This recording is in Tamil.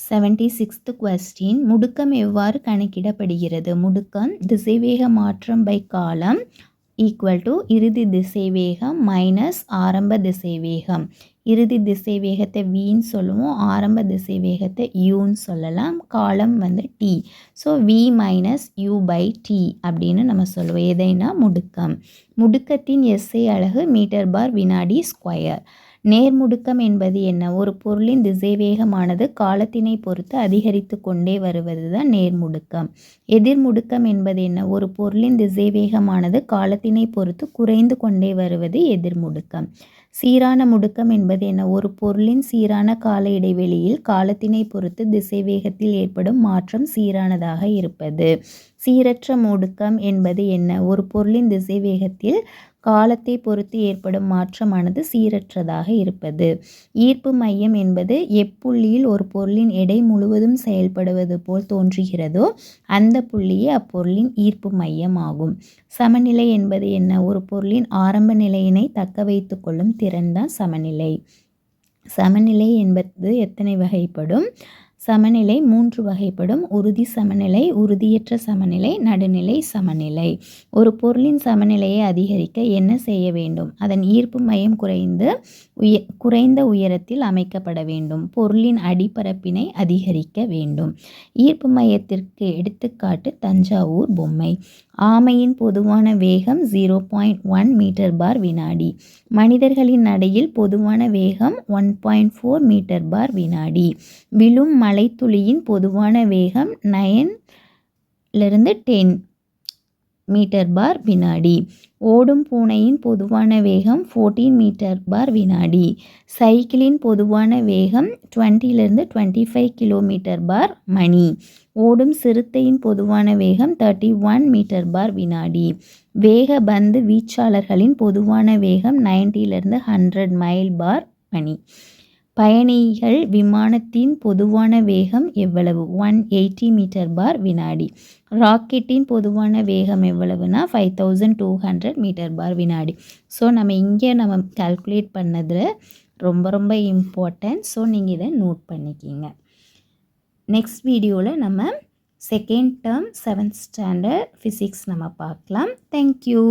76th question முடுக்கம் எவ்வாறு கணக்கிடப்படுகிறது? முடுக்கம் திசைவேக மாற்றம் பை காலம் ஈக்குவல் டு இறுதி திசைவேகம் மைனஸ் ஆரம்ப திசைவேகம். இறுதி திசைவேகத்தை வின்னு சொல்லுவோம், ஆரம்ப திசைவேகத்தை யூன்னு சொல்லலாம், காலம் வந்து t. So v minus u by t அப்படின்னு நம்ம சொல்லுவோம். எதைனா முடுக்கம். முடுக்கத்தின் எஸ்ஐ அலகு மீட்டர் பார் வினாடி ஸ்கொயர். நேர்முடுக்கம் என்பது என்ன? ஒரு பொருளின் திசைவேகமானது காலத்தினை பொறுத்து அதிகரித்து கொண்டே வருவது தான் நேர்முடுக்கம். எதிர்முடுக்கம் என்பது என்ன? ஒரு பொருளின் திசைவேகமானது காலத்தினை பொறுத்து குறைந்து கொண்டே வருவது எதிர்முடுக்கம். சீரான முடுக்கம் என்பது என்ன? ஒரு பொருளின் சீரான கால இடைவெளியில் காலத்தினை பொறுத்து திசைவேகத்தில் ஏற்படும் மாற்றம் சீரானதாக இருப்பது. சீரற்ற முடுக்கம் என்பது என்ன? ஒரு பொருளின் திசைவேகத்தில் காலத்தை பொறுத்து ஏற்படும் மாற்றமானது சீரற்றதாக இருப்பது. ஈர்ப்பு மையம் என்பது எப்புள்ளியில் ஒரு பொருளின் எடை முழுவதும் செயல்படுவது போல் தோன்றுகிறதோ அந்த புள்ளியே அப்பொருளின் ஈர்ப்பு மையம் ஆகும். சமநிலை என்பது என்ன? ஒரு பொருளின் ஆரம்ப நிலையினை தக்க வைத்து கொள்ளும் திறன் தான் சமநிலை. சமநிலை என்பது எத்தனை வகைப்படும்? சமநிலை 3 வகைப்படும். உறுதி சமநிலை, உறுதியற்ற சமநிலை, நடுநிலை சமநிலை. ஒரு பொருளின் சமநிலையை அதிகரிக்க என்ன செய்ய வேண்டும்? அதன் ஈர்ப்பு மையம் குறைந்த உயரத்தில் அமைக்கப்பட வேண்டும். பொருளின் அடிப்பரப்பினை அதிகரிக்க வேண்டும். ஈர்ப்பு மையத்திற்கு எடுத்துக்காட்டு தஞ்சாவூர் பொம்மை. ஆமையின் பொதுவான வேகம் 0.1 மீட்டர் பார் வினாடி. மனிதர்களின் நடையில் பொதுவான வேகம் 1.4 மீட்டர் பார் வினாடி. விழும் மழைத்துளியின் பொதுவான வேகம் 9-10 மீட்டர் பார் வினாடி. ஓடும் பூனையின் பொதுவான வேகம் 14 மீட்டர் பார் வினாடி. சைக்கிளின் பொதுவான வேகம் 20-25 கிலோமீட்டர் பார் மணி. ஓடும் சிறுத்தையின் பொதுவான வேகம் 31 மீட்டர் பார் வினாடி. வேக பந்து வீச்சாளர்களின் பொதுவான வேகம் 90-100 மைல் பார் மணி. பயணிகள் விமானத்தின் பொதுவான வேகம் எவ்வளவு? 180 மீட்டர் பார் வினாடி. ராக்கெட்டின் பொதுவான வேகம் எவ்வளவுனா 5200 மீட்டர் பார் வினாடி. ஸோ நம்ம கால்குலேட் பண்ணதில் ரொம்ப இம்பார்ட்டன்ட். ஸோ நீங்கள் இதை நோட் பண்ணிக்கிங்க. நெக்ஸ்ட் வீடியோவில் நம்ம second term 7th standard physics நம்ம பார்க்கலாம். தேங்க்யூ.